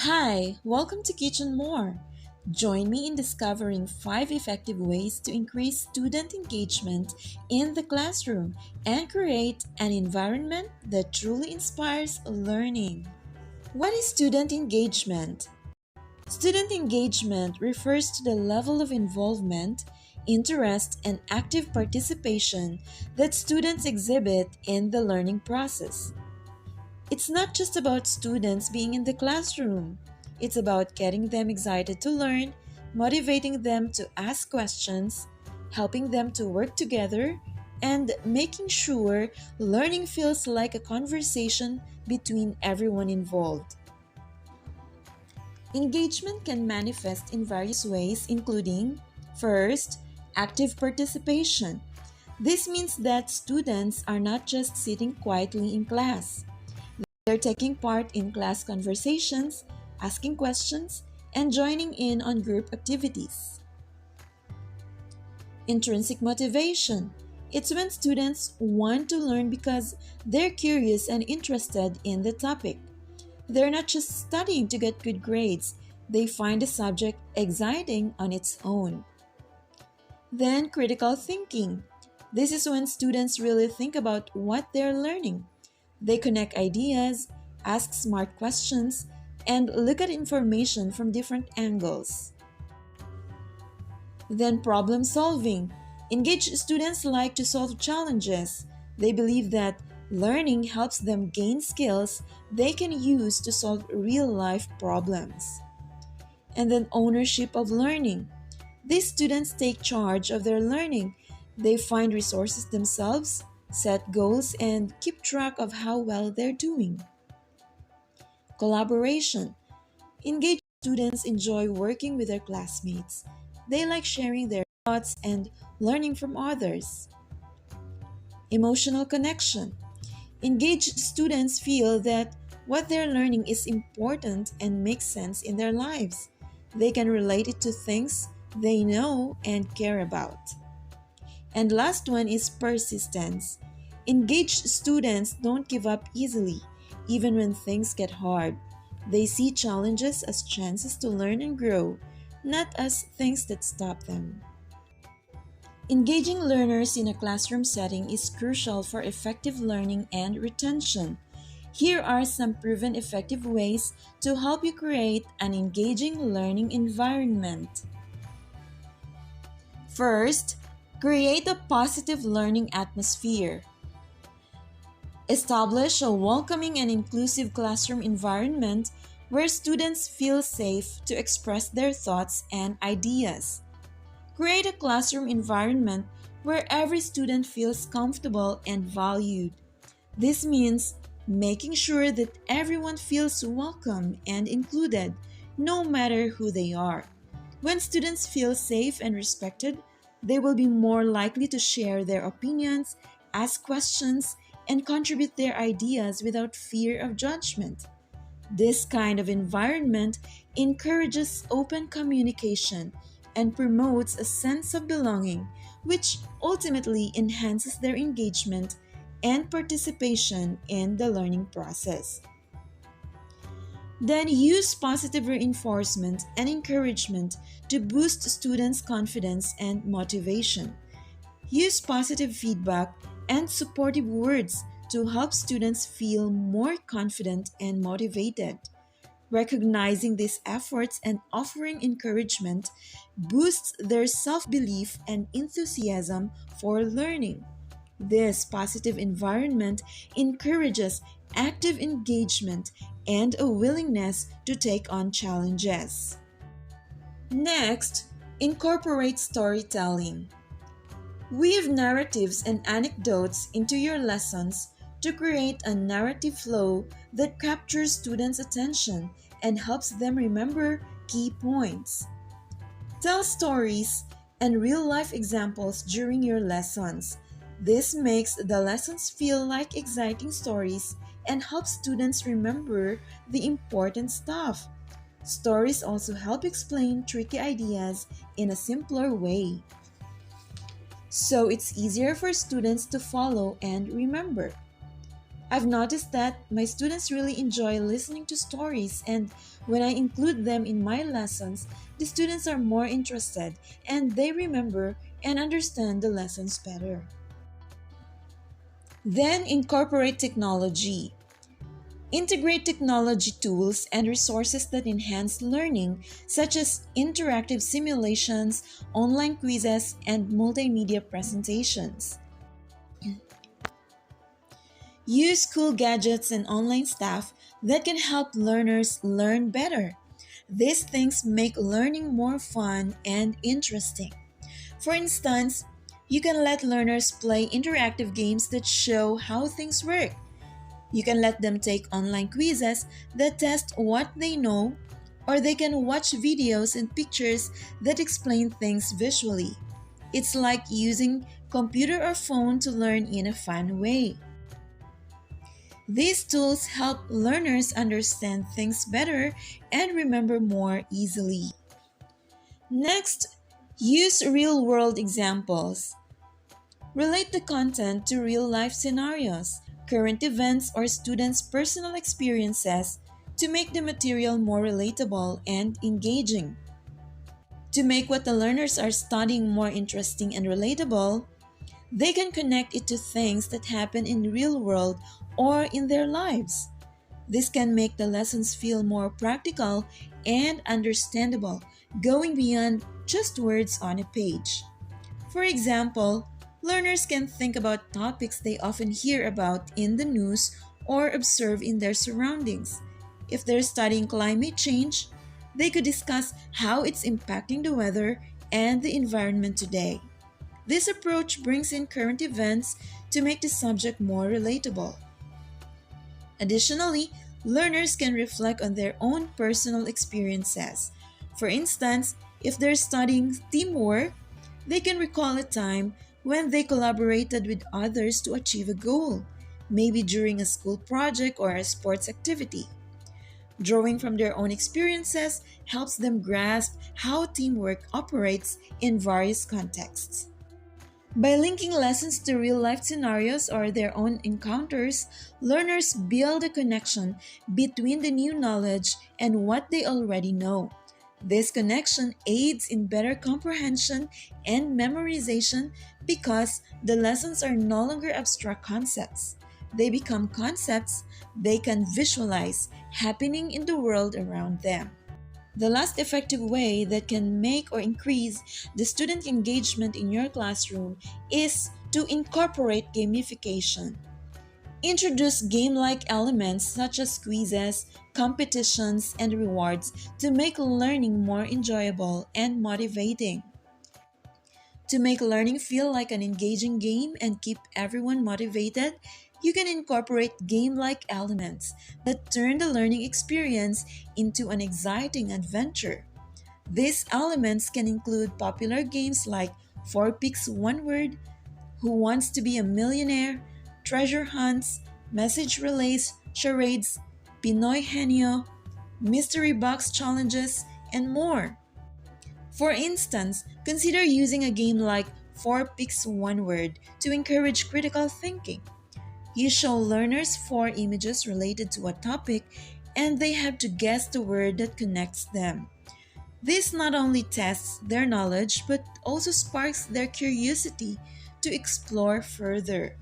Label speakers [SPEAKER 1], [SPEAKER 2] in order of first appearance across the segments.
[SPEAKER 1] Hi, welcome to Kitch and More. Join me in discovering 5 effective ways to increase student engagement in the classroom and create an environment that truly inspires learning. What is student engagement? Student engagement refers to the level of involvement, interest, and active participation that students exhibit in the learning process. It's not just about students being in the classroom. It's about getting them excited to learn, motivating them to ask questions, helping them to work together, and making sure learning feels like a conversation between everyone involved. Engagement can manifest in various ways, including first, active participation. This means that students are not just sitting quietly in class. They're taking part in class conversations, asking questions, and joining in on group activities. Intrinsic motivation. It's when students want to learn because they're curious and interested in the topic. They're not just studying to get good grades, they find the subject exciting on its own. Then, critical thinking. This is when students really think about what they're learning. They connect ideas, ask smart questions, and look at information from different angles. Then, problem solving. Engaged students like to solve challenges. They believe that learning helps them gain skills they can use to solve real life problems. And then, ownership of learning. These students take charge of their learning. They find resources themselves, set goals, and keep track of how well they're doing. Collaboration. Engaged students enjoy working with their classmates. They like sharing their thoughts and learning from others. Emotional connection. Engaged students feel that what they're learning is important and makes sense in their lives. They can relate it to things they know and care about. And last one is persistence. Engaged students don't give up easily, even when things get hard. They see challenges as chances to learn and grow, not as things that stop them. Engaging learners in a classroom setting is crucial for effective learning and retention. Here are some proven effective ways to help you create an engaging learning environment. First, create a positive learning atmosphere. Establish a welcoming and inclusive classroom environment where students feel safe to express their thoughts and ideas. Create a classroom environment where every student feels comfortable and valued. This means making sure that everyone feels welcome and included, no matter who they are. When students feel safe and respected, they will be more likely to share their opinions, ask questions, and contribute their ideas without fear of judgment. This kind of environment encourages open communication and promotes a sense of belonging, which ultimately enhances their engagement and participation in the learning process. Then use positive reinforcement and encouragement to boost students' confidence and motivation. Use positive feedback and supportive words to help students feel more confident and motivated. Recognizing these efforts and offering encouragement boosts their self belief and enthusiasm for learning. This positive environment encourages active engagement and a willingness to take on challenges. Next, incorporate storytelling. Weave narratives and anecdotes into your lessons to create a narrative flow that captures students' attention and helps them remember key points. Tell stories and real life examples during your lessons. This makes the lessons feel like exciting stories and helps students remember the important stuff. Stories also help explain tricky ideas in a simpler way, so it's easier for students to follow and remember. I've noticed that my students really enjoy listening to stories, and when I include them in my lessons, the students are more interested and they remember and understand the lessons better. Then incorporate technology. Integrate technology tools and resources that enhance learning, such as interactive simulations, online quizzes, and multimedia presentations. Use cool gadgets and online stuff that can help learners learn better. These things make learning more fun and interesting. For instance, you can let learners play interactive games that show how things work. You can let them take online quizzes that test what they know, or they can watch videos and pictures that explain things visually. It's like using computer or phone to learn in a fun way. These tools help learners understand things better and remember more easily. Next, use real world examples. Relate the content to real life scenarios, current events, or students' personal experiences to make the material more relatable and engaging. To make what the learners are studying more interesting and relatable, they can connect it to things that happen in the real world or in their lives. This can make the lessons feel more practical and understandable, going beyond just words on a page. For example, learners can think about topics they often hear about in the news or observe in their surroundings. If they're studying climate change, they could discuss how it's impacting the weather and the environment today. This approach brings in current events to make the subject more relatable. Additionally, learners can reflect on their own personal experiences. For instance, if they're studying teamwork, they can recall a time when they collaborated with others to achieve a goal, maybe during a school project or a sports activity. Drawing from their own experiences helps them grasp how teamwork operates in various contexts. By linking lessons to real life scenarios or their own encounters, learners build a connection between the new knowledge and what they already know. This connection aids in better comprehension and memorization because the lessons are no longer abstract concepts. They become concepts they can visualize happening in the world around them. The last effective way that can make or increase the student engagement in your classroom is to incorporate gamification. Introduce game-like elements such as quizzes, competitions, and rewards to make learning more enjoyable and motivating. To make learning feel like an engaging game and keep everyone motivated, you can incorporate game-like elements that turn the learning experience into an exciting adventure. These elements can include popular games like 4 Picks 1 Word, Who Wants to Be a Millionaire, Treasure Hunts, Message Relays, Charades, Pinoy Henyo, Mystery Box Challenges, and more. For instance, consider using a game like 4 Picks 1 Word to encourage critical thinking. You show learners 4 images related to a topic and they have to guess the word that connects them. This not only tests their knowledge but also sparks their curiosity to explore further.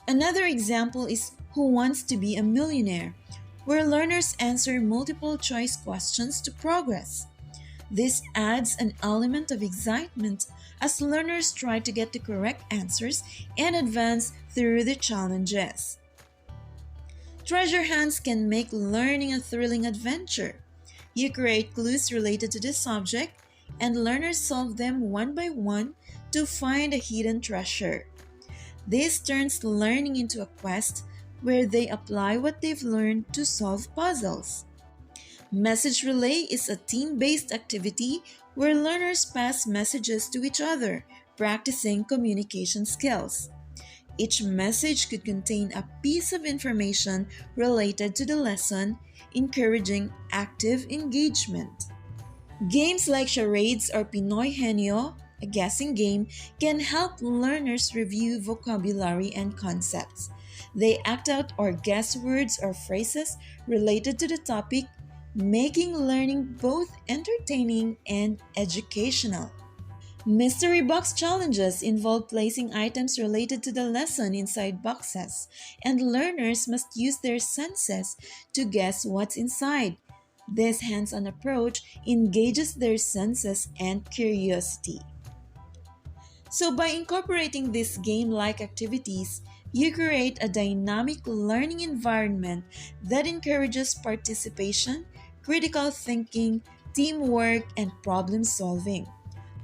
[SPEAKER 1] Another example is Who Wants to Be a Millionaire, where learners answer multiple choice questions to progress. This adds an element of excitement as learners try to get the correct answers and advance through the challenges. Treasure hunts can make learning a thrilling adventure. You create clues related to the subject, and learners solve them one by one to find a hidden treasure. This turns learning into a quest where they apply what they've learned to solve puzzles. Message relay is a team-based activity where learners pass messages to each other, practicing communication skills. Each message could contain a piece of information related to the lesson, encouraging active engagement. Games like charades or Pinoy Henyo, a guessing game, can help learners review vocabulary and concepts. They act out or guess words or phrases related to the topic, making learning both entertaining and educational. Mystery box challenges involve placing items related to the lesson inside boxes, and learners must use their senses to guess what's inside. This hands on approach engages their senses and curiosity. So, by incorporating these game like activities, you create a dynamic learning environment that encourages participation, critical thinking, teamwork, and problem solving.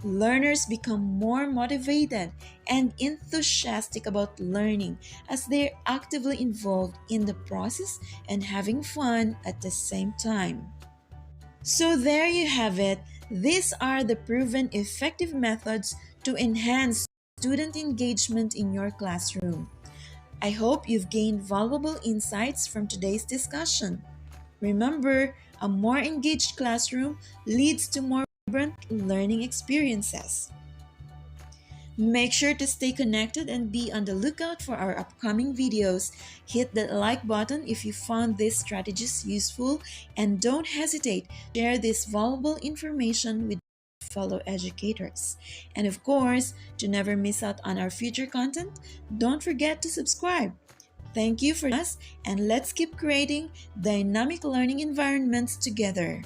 [SPEAKER 1] Learners become more motivated and enthusiastic about learning as they're actively involved in the process and having fun at the same time. So, there you have it. These are the proven effective methods to enhance student engagement in your classroom. I hope you've gained valuable insights from today's discussion. Remember, a more engaged classroom leads to more vibrant learning experiences. Make sure to stay connected and be on the lookout for our upcoming videos. Hit the like button if you found these strategies useful, and don't hesitate to share this valuable information with fellow educators. And of course, to never miss out on our future content, don't forget to subscribe. Thank you for us, and let's keep creating dynamic learning environments together.